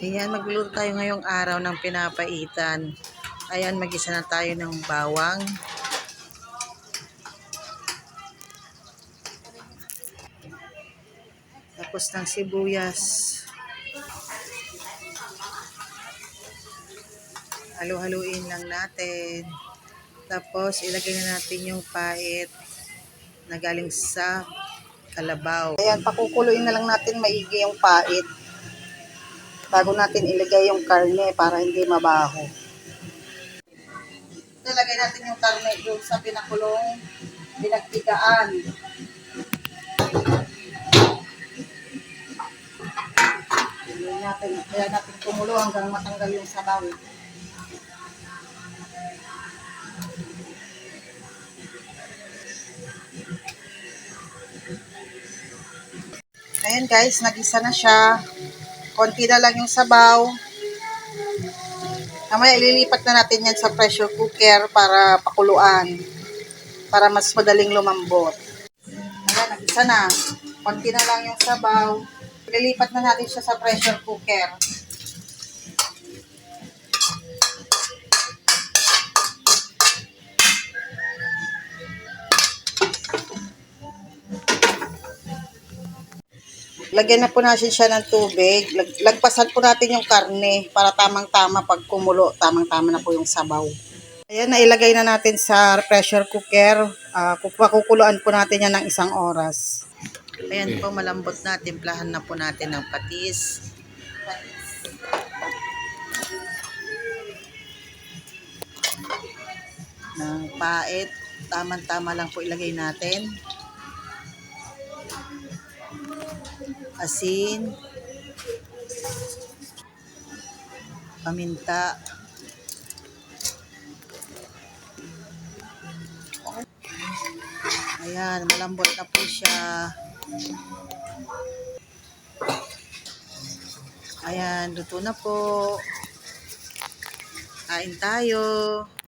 Ayan, magluluto tayo ngayong araw ng pinapaitan. Ayan, mag-isa na tayo ng bawang. Tapos ng sibuyas. Halu-haluin lang natin. Tapos ilagay na natin yung pait na galing sa kalabaw. Ayan, pakukuluin na lang natin maigi yung pait bago natin ilagay yung karne para hindi mabaho. Ilagay natin yung karne doon sa pinakulong pinagtigaan. Kaya natin kumulo hanggang matanggal yung sabaw. Ayan guys, nagisa na siya. Konti na lang yung sabaw. Mamaya ililipat na natin yan sa pressure cooker para pakuluan. Para mas madaling lumambot. Ayan, nagisa na. Konti na lang yung sabaw. Ililipat na natin siya sa pressure cooker. Lagyan na po natin siya ng tubig. Lagpasan po natin yung karne para tamang-tama pag kumulo. Tamang-tama na po yung sabaw. Ayan, nailagay na natin sa pressure cooker. Pakukuluan po natin yan ng 1 oras. Ayan po, malambot na. Timplahan na po natin ng patis. Ng pait. Tamang-tama lang po ilagay natin. Asin, paminta, ayan, malambot na po siya. Ayan, luto na po. Kain tayo.